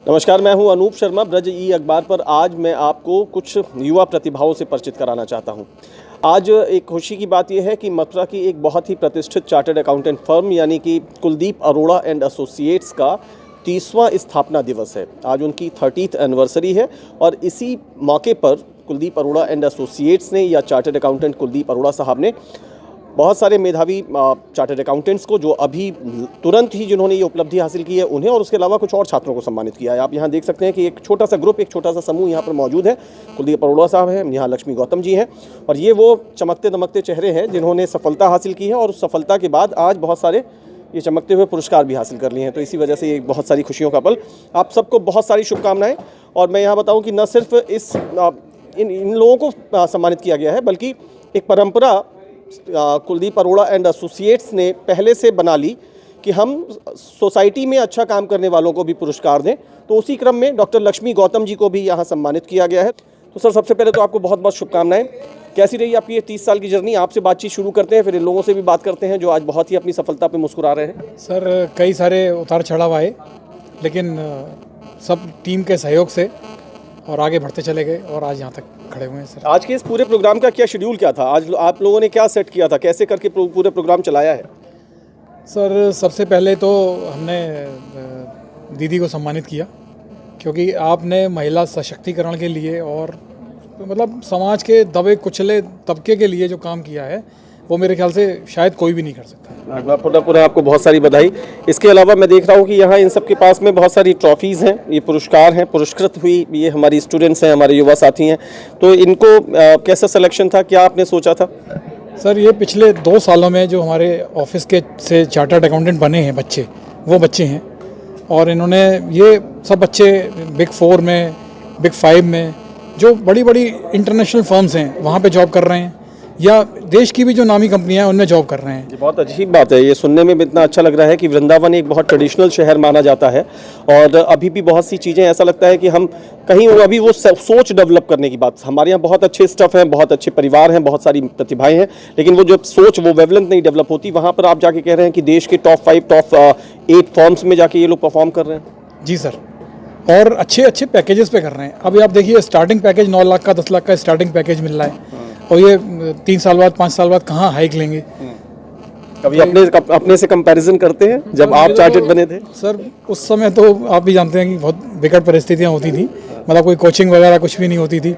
नमस्कार, मैं हूं अनूप शर्मा। ब्रज ई अखबार पर आज मैं आपको कुछ युवा प्रतिभाओं से परिचित कराना चाहता हूं। आज एक खुशी की बात यह है कि मथुरा की एक बहुत ही प्रतिष्ठित चार्टर्ड अकाउंटेंट फर्म यानी कि कुलदीप अरोड़ा एंड एसोसिएट्स का 30वां स्थापना दिवस है। आज उनकी 30th एनिवर्सरी है और इसी मौके पर कुलदीप अरोड़ा एंड एसोसिएट्स ने या चार्टर्ड अकाउंटेंट कुलदीप अरोड़ा साहब ने बहुत सारे मेधावी चार्टर्ड अकाउंटेंट्स को जो अभी तुरंत ही जिन्होंने ये उपलब्धि हासिल की है उन्हें और उसके अलावा कुछ और छात्रों को सम्मानित किया है। आप यहाँ देख सकते हैं कि एक छोटा सा ग्रुप, एक छोटा सा समूह यहाँ पर मौजूद है। कुलदीप अरोड़ा साहब हैं, यहाँ लक्ष्मी गौतम जी हैं और ये वो चमकते दमकते चेहरे हैं जिन्होंने सफलता हासिल की है और उस सफलता के बाद आज बहुत सारे ये चमकते हुए पुरस्कार भी हासिल कर लिए हैं। तो इसी वजह से ये बहुत सारी खुशियों का पल। आप सबको बहुत सारी शुभकामनाएँ। और मैं यहाँ बताऊँ कि न सिर्फ इन लोगों को सम्मानित किया गया है बल्कि एक परंपरा कुलदीप अरोड़ा एंड एसोसिएट्स ने पहले से बना ली कि हम सोसाइटी में अच्छा काम करने वालों को भी पुरस्कार दें। तो उसी क्रम में डॉक्टर लक्ष्मी गौतम जी को भी यहाँ सम्मानित किया गया है। तो सर, सबसे पहले तो आपको बहुत बहुत शुभकामनाएं। कैसी रही आपकी ये 30 साल की जर्नी? आपसे बातचीत शुरू करते हैं, फिर इन लोगों से भी बात करते हैं जो आज बहुत ही अपनी सफलता पे मुस्कुरा रहे हैं। सर, कई सारे उतार चढ़ाव आए लेकिन सब टीम के सहयोग से और आगे बढ़ते चले गए और आज यहाँ तक खड़े हुए हैं। सर, आज के इस पूरे प्रोग्राम का क्या शेड्यूल क्या था? आज आप लोगों ने क्या सेट किया था? कैसे करके पूरे प्रोग्राम चलाया है? सर, सबसे पहले तो हमने दीदी को सम्मानित किया क्योंकि आपने महिला सशक्तिकरण के लिए और मतलब समाज के दबे कुचले तबके के लिए जो काम किया है वो मेरे ख्याल से शायद कोई भी नहीं कर सकता। पुनः आपको बहुत सारी बधाई। इसके अलावा मैं देख रहा हूँ कि यहाँ इन सब के पास में बहुत सारी ट्रॉफीज़ हैं, ये पुरस्कार हैं, पुरस्कृत हुई ये हमारी स्टूडेंट्स हैं, हमारे युवा साथी हैं। तो इनको कैसा सिलेक्शन था, क्या आपने सोचा था? सर, ये पिछले 2 सालों में जो हमारे ऑफिस के से चार्टर्ड अकाउंटेंट बने हैं बच्चे, वो बच्चे हैं और इन्होंने ये सब बच्चे बिग 4 में, बिग 5 में जो बड़ी बड़ी इंटरनेशनल फर्म्स हैं वहाँ पे जॉब कर रहे हैं या देश की भी जो नामी कंपनियां हैं उनमें जॉब कर रहे हैं। ये बहुत अजीब बात है। ये सुनने में भी इतना अच्छा लग रहा है कि वृंदावन एक बहुत ट्रेडिशनल शहर माना जाता है और अभी भी बहुत सी चीज़ें ऐसा लगता है कि हम कहीं अभी वो सोच डेवलप करने की बात। हमारे यहाँ बहुत अच्छे स्टफ हैं, बहुत अच्छे परिवार हैं, बहुत सारी प्रतिभाएं हैं, लेकिन वो जो सोच वो वेवलेंथ नहीं डेवलप होती। वहाँ पर आप जाके कह रहे हैं कि देश के टॉप 5, टॉप 8 फॉर्म्स में जाके ये लोग परफॉर्म कर रहे हैं। जी सर, और अच्छे अच्छे पैकेजेस पे कर रहे हैं। अभी आप देखिए, स्टार्टिंग पैकेज 9 लाख का, 10 लाख का स्टार्टिंग पैकेज मिल रहा है और ये 3 साल बाद, 5 साल बाद कहाँ हाइक लेंगे। कभी अपने से कंपैरिजन करते हैं जब आप चार्टर्ड बने थे? सर, उस समय तो आप भी जानते हैं कि बहुत विकट परिस्थितियाँ होती थी, मतलब कोई कोचिंग वगैरह कुछ भी नहीं होती थी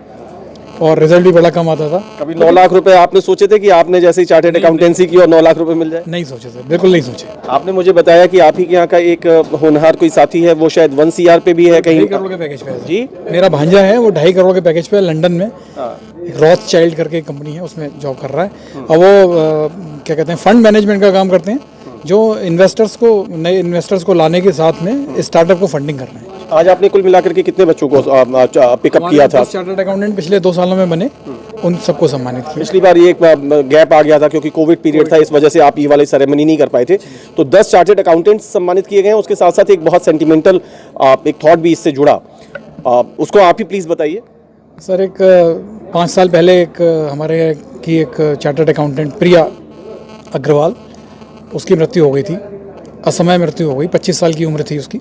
और रिजल्ट भी बड़ा कम आता था। कभी 9 लाख रुपए आपने सोचे थे कि आपने जैसे चार्टर्ड अकाउंटेंसी की और 9 लाख रुपए मिल जाए? नहीं सोचे सर, बिल्कुल नहीं सोचे। आपने मुझे बताया कि आप ही के यहाँ का एक होनहार कोई साथी है, वो शायद 1 CR पे भी है, कहीं 2.5 करोड़ के पैकेज पे है। जी, मेरा भांजा है, वो 2.5 करोड़ के पैकेज पे है, लंदन में एक रॉथस्चाइल्ड करके कंपनी है, उसमें जॉब कर रहा है और वो क्या कहते हैं, फंड मैनेजमेंट का काम करते हैं, जो इन्वेस्टर्स को, नए इन्वेस्टर्स को लाने के साथ में स्टार्टअप को फंडिंग कर रहे हैं। आज आपने कुल मिलाकर के कितने बच्चों को पिकअप किया था? चार्टर्ड अकाउंटेंट पिछले 2 सालों में बने, उन सबको सम्मानित किया। पिछली बार ये एक गैप आ गया था क्योंकि कोविड पीरियड था, इस वजह से आप ये वाली सेरेमनी नहीं कर पाए थे। तो 10 चार्टर्ड अकाउंटेंट्स सम्मानित किए गए हैं। उसके साथ साथ एक बहुत सेंटिमेंटल एक थॉट भी इससे जुड़ा, उसको आप ही प्लीज़ बताइए। सर, एक 5 साल पहले एक हमारे की एक चार्टर्ड अकाउंटेंट प्रिया अग्रवाल, उसकी मृत्यु हो गई थी, असमय मृत्यु हो गई, 25 साल की उम्र थी उसकी।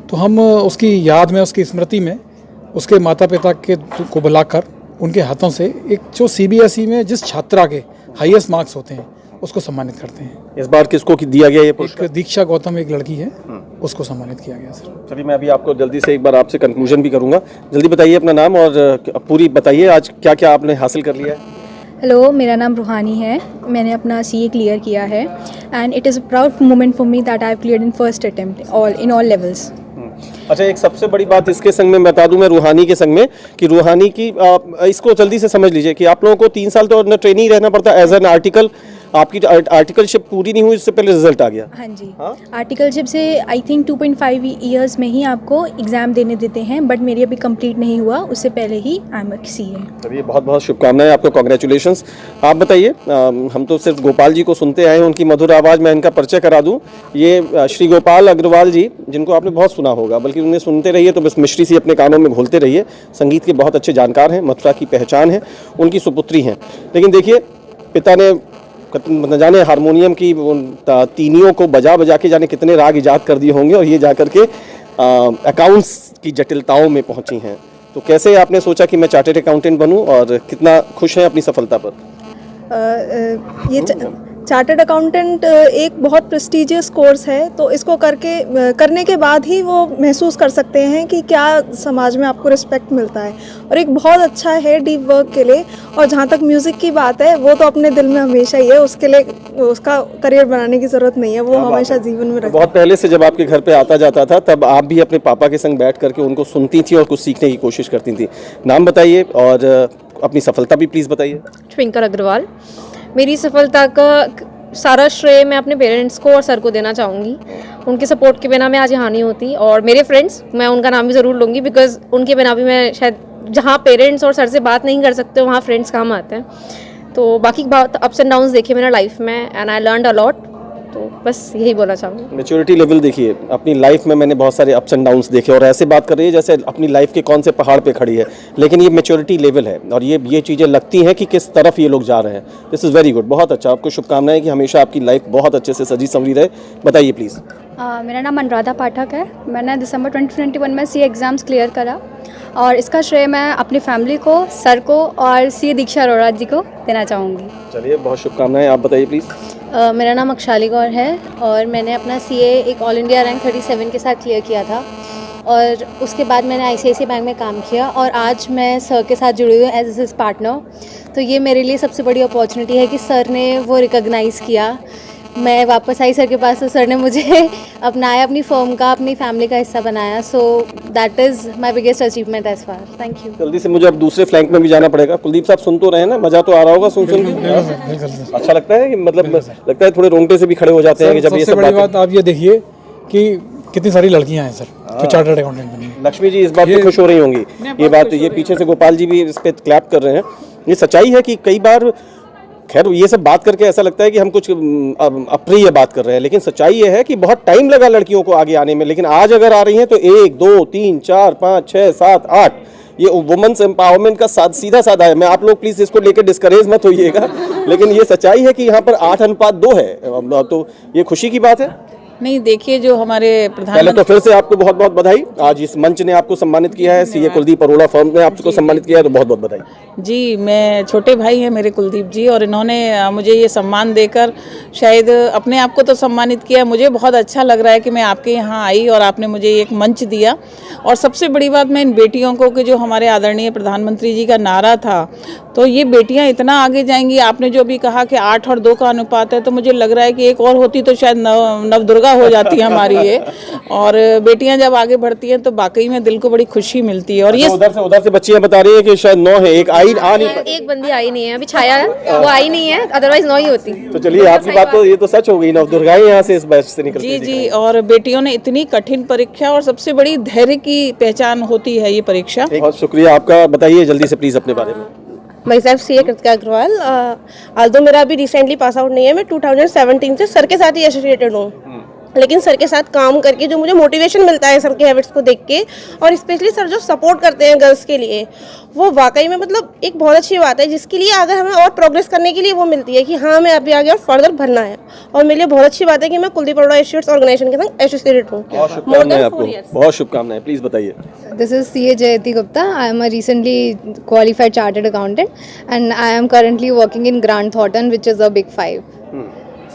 तो हम उसकी याद में, उसकी स्मृति में उसके माता पिता को बुलाकर उनके हाथों से एक जो CBSE में जिस छात्रा के हाईएस्ट मार्क्स होते हैं उसको सम्मानित करते हैं। इस बार किसको दिया गया ये पुरस्कार? दीक्षा गौतम एक लड़की है, उसको सम्मानित किया गया। सर, चलिए, मैं अभी आपको जल्दी से एक बार आपसे कंक्लूजन भी करूंगा। जल्दी बताइए अपना नाम और पूरी बताइए आज क्या क्या आपने हासिल कर लिया है। हेलो, मेरा नाम रूहानी है। मैंने अपना CA क्लियर किया है and it is a proud moment for me that I have cleared in first attempt in all levels. अच्छा, एक सबसे बड़ी बात इसके संग में बता दूं मैं, रूहानी के संग में, कि रूहानी की इसको जल्दी से समझ लीजिए कि आप लोगों को 3 साल तो ट्रेनिंग रहना पड़ता है एज एन आर्टिकल। आपकी आर्टिकलशिप पूरी नहीं हुई, इससे पहले रिजल्ट आ गया। हाँ जी, आर्टिकलशिप से आई थिंक 2.5 ईयर्स में ही आपको एग्ज़ाम देने देते हैं, बट मेरी अभी कंप्लीट नहीं हुआ, उससे पहले ही आई एम CA। चलिए, बहुत बहुत शुभकामनाएं आपको, कॉन्ग्रेचुलेशंस। आप बताइए, हम तो सिर्फ गोपाल जी को सुनते आए हैं, उनकी मधुर आवाज़ में इनका परिचय करा दूं। ये श्री गोपाल अग्रवाल जी, जिनको आपने बहुत सुना होगा, बल्कि उन्हें सुनते रहिए तो बस मिश्री सी अपने कानों में घोलते रहिए। संगीत के बहुत अच्छे जानकार हैं, मथुरा की पहचान है, उनकी सुपुत्री हैं। लेकिन देखिए, पिता ने न जाने हारमोनियम की तीनियों को बजा बजा के जाने कितने राग इजाद कर दिए होंगे और ये जा कर के अकाउंट्स की जटिलताओं में पहुंची हैं, तो कैसे आपने सोचा कि मैं चार्टर्ड अकाउंटेंट बनूं और कितना खुश हैं अपनी सफलता पर? ये चार्टर्ड अकाउंटेंट एक बहुत प्रेस्टिजियस कोर्स है, तो इसको करने के बाद ही वो महसूस कर सकते हैं कि क्या समाज में आपको रिस्पेक्ट मिलता है, और एक बहुत अच्छा है डीप वर्क के लिए। और जहाँ तक म्यूज़िक की बात है, वो तो अपने दिल में हमेशा ही है, उसके लिए उसका करियर बनाने की ज़रूरत नहीं है, वो हमेशा जीवन में रखता है। बहुत पहले से जब आपके घर पे आता जाता था, तब आप भी अपने पापा के संग बैठ करके उनको सुनती थी और कुछ सीखने की कोशिश करती थी। नाम बताइए और अपनी सफलता भी प्लीज़ बताइए। ट्विंकल अग्रवाल। मेरी सफलता का सारा श्रेय मैं अपने पेरेंट्स को और सर को देना चाहूँगी। उनके सपोर्ट के बिना मैं आज यहाँ नहीं होती, और मेरे फ्रेंड्स, मैं उनका नाम भी ज़रूर लूँगी, बिकॉज उनके बिना भी मैं शायद, जहाँ पेरेंट्स और सर से बात नहीं कर सकते वहाँ फ्रेंड्स काम आते हैं। तो बाकी बहुत अप्स एंड डाउन्स देखे मैंने लाइफ में, and I learned a lot. तो बस यही बोलना चाहूँगी। मैच्योरिटी लेवल देखिए, अपनी लाइफ में मैंने बहुत सारे अप्स एंड डाउन्स देखे, और ऐसे बात कर रही है जैसे अपनी लाइफ के कौन से पहाड़ पे खड़ी है, लेकिन ये मैच्योरिटी लेवल है और ये चीज़ें लगती हैं कि किस तरफ ये लोग जा रहे हैं। दिस इज़ वेरी गुड, बहुत अच्छा। आपको शुभकामनाएं कि हमेशा आपकी लाइफ बहुत अच्छे से सजी संवरी रहे। बताइए प्लीज़। मेरा नाम अनुराधा पाठक है। मैंने दिसंबर 2021 में सीए एग्ज़ाम्स क्लियर करा, और इसका श्रेय मैं अपनी फैमिली को, सर को और सीए दीक्षा अरोड़ा जी को देना चाहूँगी। चलिए, बहुत शुभकामनाएं। आप बताइए प्लीज़। मेरा नाम अक्षाली गौर है, और मैंने अपना सीए एक ऑल इंडिया रैंक 37 के साथ क्लियर किया था, और उसके बाद मैंने आईसीआईसीआई बैंक में काम किया, और आज मैं सर के साथ जुड़ी हुई हूँ एज हिज पार्टनर। तो ये मेरे लिए सबसे बड़ी अपॉर्चुनिटी है कि सर ने वो रिकॉग्नाइज़ किया। मैं वापस आई सर के पास, तो सर ने मुझे अपनाया, अपनी फर्म का, अपनी फैमिली का हिस्सा बनाया। So that is my biggest achievement as far. Thank you. जल्दी से मुझे अब दूसरे फ्लैंक में भी जाना पड़ेगा। कुलदीप साहब, सुन तो रहे हैं ना, मजा तो आ रहा होगा सुन के? अच्छा लगता है कि मतलब लगता है थोड़े रोंगटे से भी खड़े हो जाते हैं कि जब ये सब बड़ी बात आप ये देखिए कि कितनी सारी लड़कियां हैं सर जो चार्टर्ड अकाउंटेंट बनी हैं। लक्ष्मी जी इस बात पे खुश हो रही होंगी। ये बात, ये पीछे से गोपाल जी भी इस पे क्लैप कर रहे हैं। ये सच्चाई है कि कई बार, खैर ये सब बात करके ऐसा लगता है कि हम कुछ अप्रिय बात कर रहे हैं, लेकिन सच्चाई ये है कि बहुत टाइम लगा लड़कियों को आगे आने में, लेकिन आज अगर आ रही हैं तो 1 2 3 4 5 6 7 8, ये वुमेन्स एम्पावरमेंट का सीधा साधा है। मैं, आप लोग प्लीज़ इसको लेकर डिस्करेज मत होइएगा, लेकिन ये सच्चाई है कि यहाँ पर 8:2 है, तो ये खुशी की बात है। नहीं, देखिए जो हमारे पहले प्रधानमंत्री, तो फिर से आपको बहुत बहुत बधाई। आज इस मंच ने आपको सम्मानित किया है, सीए कुलदीप अरोड़ा फर्म ने आपको सम्मानित किया है, तो बहुत बहुत बधाई। जी, मैं छोटे भाई हैं मेरे कुलदीप जी, और इन्होंने मुझे ये सम्मान देकर शायद अपने आप को तो सम्मानित किया। मुझे बहुत अच्छा लग रहा है कि मैं आपके यहाँ आई और आपने मुझे एक मंच दिया। और सबसे बड़ी बात, मैं इन बेटियों को, कि जो हमारे आदरणीय प्रधानमंत्री जी का नारा था, तो ये बेटियाँ इतना आगे जाएंगी। आपने जो भी कहा कि 8 और 2 का अनुपात है, तो मुझे लग रहा है कि एक और होती तो शायद नवदुर्गा हो जाती है हमारी ये। और बेटियां जब आगे बढ़ती हैं तो वाकई में दिल को बड़ी खुशी मिलती है। और ये उधर से बच्चियां बता रही है कि शायद 9 है, एक आई आ नहीं, एक बंदी आई नहीं है, अभी छाया है, वो आई नहीं है, अदरवाइज 9 ही होती। तो चलिए, आपकी बात तो ये तो सच हो गई, नवदुर्गाएं यहाँ से इस बैच से निकलती जी जी, और बेटियों ने इतनी कठिन परीक्षा, और सबसे बड़ी धैर्य की पहचान होती है ये परीक्षा। बहुत शुक्रिया आपका। बताइए जल्दी से प्लीज अपने बारे में। Myself CA Kritika Agarwal. Although मेरा अभी रिसेंटली पास आउट नहीं है, मैं 2017 से सर के साथ ही एसोसिएटेड हूँ, लेकिन सर के साथ काम करके जो मुझे मोटिवेशन मिलता है सर के हैबिट्स को देख के, और स्पेशली सर जो सपोर्ट करते हैं गर्ल्स के लिए, वो वाकई में मतलब एक बहुत अच्छी बात है, जिसके लिए अगर हमें और प्रोग्रेस करने के लिए वो मिलती है कि हाँ हमें अभी आगे और फर्दर बढ़ना है। और मेरे लिए बहुत अच्छी बात है कि मैं कुलदीप अरोड़ा इंस्टीट्यूट ऑर्गेनाइजेशन के संग एसोसिएटेड हूँ। बहुत शुभकामनाएं आपको, बहुत शुभकामनाएं। प्लीज बताइए। This is CA Jayati Gupta. I am a recently qualified chartered accountant, and I am currently working in Grant Thornton, which is a Big 5.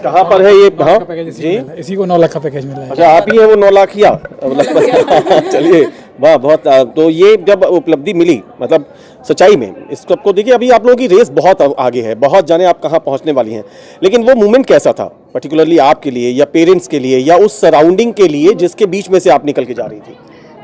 कहाँ पर है ये? हाँ जी, इसी को 9 लाख का पैकेज मिला है। अच्छा, आप ही हैं वो 9 लाखिया? चलिए, वाह, बहुत। तो ये जब उपलब्धि मिली, मतलब सच्चाई में इस सबको देखिए, अभी आप लोगों की रेस बहुत आगे है, बहुत जाने आप कहाँ पहुँचने वाली हैं, लेकिन वो मोमेंट कैसा था पर्टिकुलरली आपके लिए, या पेरेंट्स के लिए, या उस सराउंडिंग के लिए जिसके बीच में से आप निकल के जा रही थी?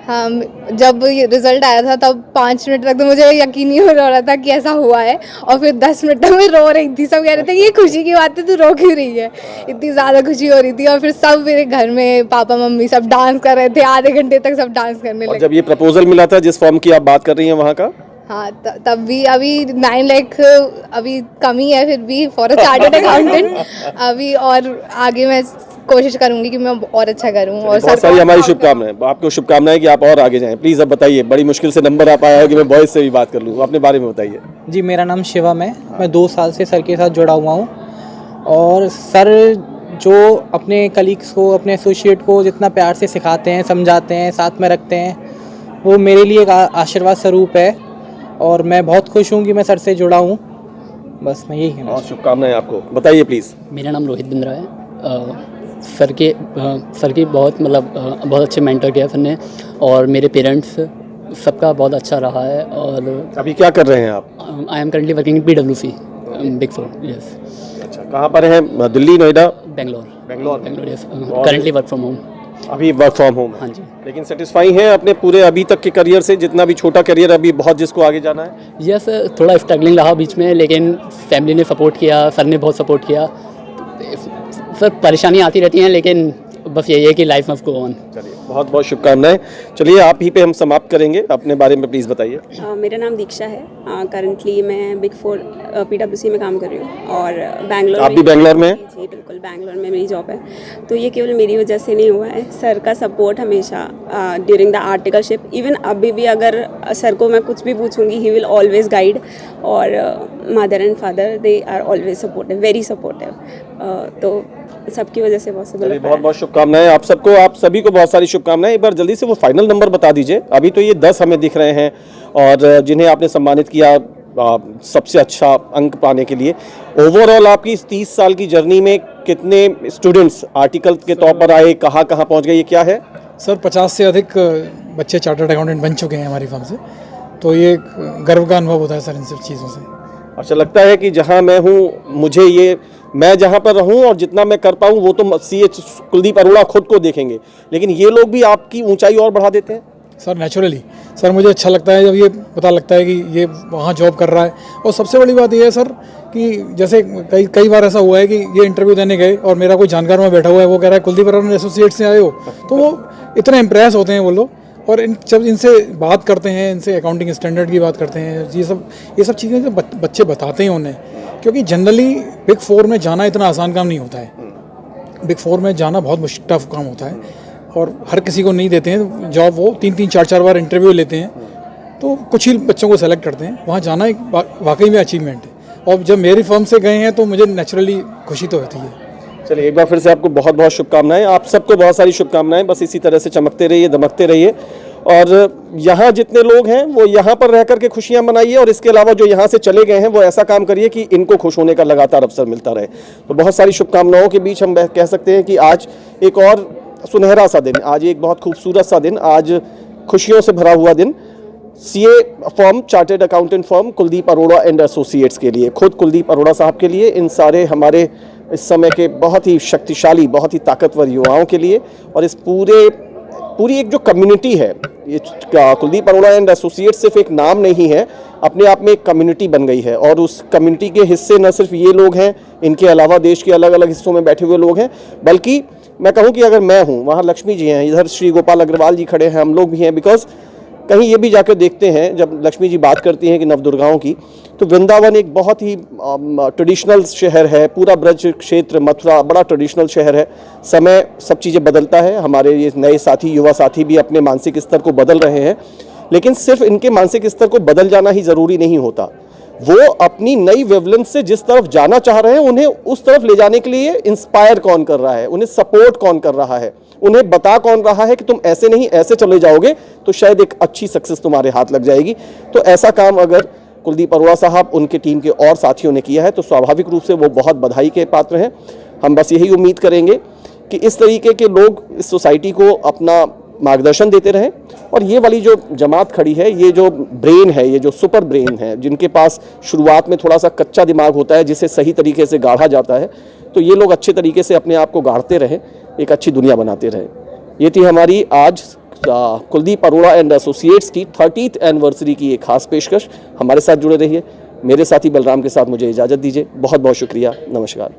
हाँ, जब ये रिजल्ट आया था तब 5 मिनट तक तो मुझे यकीन नहीं हो रहा था कि ऐसा हुआ है, और फिर 10 मिनट तक मैं रो रही थी। सब कह रहे थे कि ये खुशी की बात है, तू रो क्यों रही है? इतनी ज़्यादा खुशी हो रही थी। और फिर सब मेरे घर में पापा मम्मी सब डांस कर रहे थे, आधे घंटे तक सब डांस करने लगे। जब ये प्रपोजल मिला था जिस फॉर्म की आप बात कर रही हैं वहाँ का? हाँ, तब भी अभी 9 लाख अभी कमी है, फिर भी फॉर अ चार्टर्ड अकाउंटेंट अभी, और आगे मैं कोशिश करूंगी कि मैं और अच्छा करूं। और बहुत सारी हमारी शुभकामनाएं, आपको शुभकामनाएं कि आप और आगे जाएं। प्लीज अब बताइए, बड़ी मुश्किल से नंबर आप आया है कि मैं बॉयज से भी बात कर लूँ, अपने बारे में बताइए। जी, मेरा नाम शिवम है। मैं 2 साल से सर के साथ जुड़ा हुआ हूँ, और सर जो अपने कलीग्स को, अपने एसोसिएट को जितना प्यार से सिखाते हैं, समझाते हैं, साथ में रखते हैं, वो मेरे लिए एक आशीर्वाद स्वरूप है और मैं बहुत खुश हूँ कि मैं सर से जुड़ा हूँ। बस मैं यही कहना और शुभकामनाएं आपको। बताइए प्लीज़। मेरा नाम रोहित बिंद्रा है। सर के बहुत बहुत अच्छे मेंटर किया सर ने, और मेरे पेरेंट्स सबका बहुत अच्छा रहा है। और अभी क्या कर रहे हैं आप? I am currently working in PwC big 4। Yes. अच्छा, कहाँ पर हैं? Delhi, Noida? Bangalore. Yes. Currently work from home. अभी वर्क फ्रॉम होम? हाँ जी। लेकिन सेटिस्फाई हैं अपने पूरे अभी तक के करियर से, जितना भी छोटा करियर अभी बहुत जिसको आगे जाना है? यस, थोड़ा स्ट्रगलिंग रहा बीच में, लेकिन फैमिली ने सपोर्ट किया, सर ने बहुत सपोर्ट किया। सर परेशानी आती रहती हैं, लेकिन बस यही है कि लाइफ मस्ट गो ऑन। चलिए, बहुत बहुत शुभकामनाएं। चलिए, आप ही पे हम समाप्त करेंगे। अपने बारे में प्लीज़ बताइए। मेरा नाम दीक्षा है। करंटली मैं बिग 4 PwC में काम कर रही हूँ और बैंगलोर। आप भी बैंगलोर में हैं? जी बिल्कुल, बैंगलोर में मेरी जॉब है। तो ये केवल मेरी वजह से नहीं हुआ है, सर का सपोर्ट हमेशा ड्यूरिंग द आर्टिकलशिप। इवन अभी भी अगर सर को मैं कुछ भी पूछूंगी, ही विल ऑलवेज गाइड। और mother and father, they are always supportive, very supportive. तो सबकी वजह से पॉसिबल है। बहुत बहुत शुभकामनाएं आप सबको, आप सभी को बहुत सारी शुभकामनाएं। एक बार जल्दी से वो फाइनल नंबर बता दीजिए। अभी तो ये 10 हमें दिख रहे हैं, और जिन्हें आपने सम्मानित किया सबसे अच्छा अंक पाने के लिए। ओवरऑल आपकी इस 30 साल की जर्नी में कितने स्टूडेंट्स आर्टिकल के तौर पर आए, कहाँ कहाँ पहुँच गए, ये क्या है? सर 50 से अधिक बच्चे चार्टर्ड अकाउंटेंट बन चुके हैं हमारी फर्म से, तो ये एक गर्व का अनुभव होता है सर इन सब चीज़ों से। अच्छा, लगता है कि जहाँ मैं हूँ, मुझे ये, मैं जहाँ पर रहूँ और जितना मैं कर पाऊँ वो तो CH कुलदीप अरोड़ा खुद को देखेंगे, लेकिन ये लोग भी आपकी ऊंचाई और बढ़ा देते हैं। सर नेचुरली सर मुझे अच्छा लगता है जब ये पता लगता है कि ये वहाँ जॉब कर रहा है। और सबसे बड़ी बात ये है सर कि जैसे कई बार ऐसा हुआ है कि ये इंटरव्यू देने गए और मेरा कोई जानकार में बैठा हुआ है, वो कह रहा है कुलदीप अरोड़ा एसोसिएट से आए हो, तो वो इतने इम्प्रेस होते हैं वो लोग। और जब इनसे बात करते हैं, इनसे अकाउंटिंग स्टैंडर्ड की बात करते हैं, ये सब चीज़ें जब बच्चे बताते हैं उन्हें, क्योंकि जनरली बिग 4 में जाना इतना आसान काम नहीं होता है। बिग 4 में जाना बहुत टफ काम होता है और हर किसी को नहीं देते हैं जॉब। वो 3-3, 4-4 बार इंटरव्यू लेते हैं, तो कुछ ही बच्चों को सेलेक्ट करते हैं। वहाँ जाना एक वाकई में अचीवमेंट है, और जब मेरी फर्म से गए हैं तो मुझे नेचुरली खुशी तो होती है। चलिए, एक बार फिर से आपको बहुत बहुत शुभकामनाएं। आप सबको बहुत सारी शुभकामनाएं। बस इसी तरह से चमकते रहिए, दमकते रहिए, और यहाँ जितने लोग हैं वो यहाँ पर रह करके खुशियाँ मनाइए, और इसके अलावा जो यहाँ से चले गए हैं वो ऐसा काम करिए कि इनको खुश होने का लगातार अवसर मिलता रहे। तो बहुत सारी शुभकामनाओं के बीच हम कह सकते हैं कि आज एक और सुनहरा सा दिन, आज एक बहुत खूबसूरत सा दिन, आज खुशियों से भरा हुआ दिन CA firm, chartered accountant firm Kuldeep Arora and associates के लिए, खुद कुलदीप अरोड़ा साहब के लिए, इन सारे हमारे इस समय के बहुत ही शक्तिशाली, बहुत ही ताकतवर युवाओं के लिए, और इस पूरी एक जो कम्युनिटी है, ये कुलदीप अरोड़ा एंड एसोसिएट्स सिर्फ एक नाम नहीं है, अपने आप में एक कम्युनिटी बन गई है। और उस कम्युनिटी के हिस्से न सिर्फ ये लोग हैं, इनके अलावा देश के अलग अलग हिस्सों में बैठे हुए लोग हैं, बल्कि मैं कहूँ कि अगर मैं हूँ, वहाँ लक्ष्मी जी हैं, इधर श्री गोपाल अग्रवाल जी खड़े हैं, हम लोग भी हैं। बिकॉज कहीं ये भी जाकर देखते हैं, जब लक्ष्मी जी बात करती हैं कि नवदुर्गाओं की, तो वृंदावन एक बहुत ही ट्रेडिशनल शहर है। पूरा ब्रज क्षेत्र, मथुरा बड़ा ट्रेडिशनल शहर है। समय सब चीज़ें बदलता है, हमारे ये नए साथी, युवा साथी भी अपने मानसिक स्तर को बदल रहे हैं, लेकिन सिर्फ इनके मानसिक स्तर को बदल जाना ही ज़रूरी नहीं होता। वो अपनी नई वेवलेंथ से जिस तरफ जाना चाह रहे हैं, उन्हें उस तरफ ले जाने के लिए इंस्पायर कौन कर रहा है, उन्हें सपोर्ट कौन कर रहा है, उन्हें बता कौन रहा है कि तुम ऐसे नहीं ऐसे चले जाओगे तो शायद एक अच्छी सक्सेस तुम्हारे हाथ लग जाएगी। तो ऐसा काम अगर कुलदीप अरोड़ा साहब, उनके टीम के और साथियों ने किया है तो स्वाभाविक रूप से वो बहुत बधाई के पात्र हैं। हम बस यही उम्मीद करेंगे कि इस तरीके के लोग इस सोसाइटी को अपना मार्गदर्शन देते रहें, और ये वाली जो जमात खड़ी है, ये जो ब्रेन है, ये जो सुपर ब्रेन है, जिनके पास शुरुआत में थोड़ा सा कच्चा दिमाग होता है जिसे सही तरीके से गाढ़ा जाता है, तो ये लोग अच्छे तरीके से अपने आप को गाढ़ते रहें, एक अच्छी दुनिया बनाते रहें। ये थी हमारी आज कुलदीप अरोड़ा एंड एसोसिएट्स की 30th एनिवर्सरी की एक खास पेशकश। हमारे साथ जुड़े रहिए। मेरे साथी बलराम के साथ मुझे इजाज़त दीजिए। बहुत बहुत शुक्रिया। नमस्कार।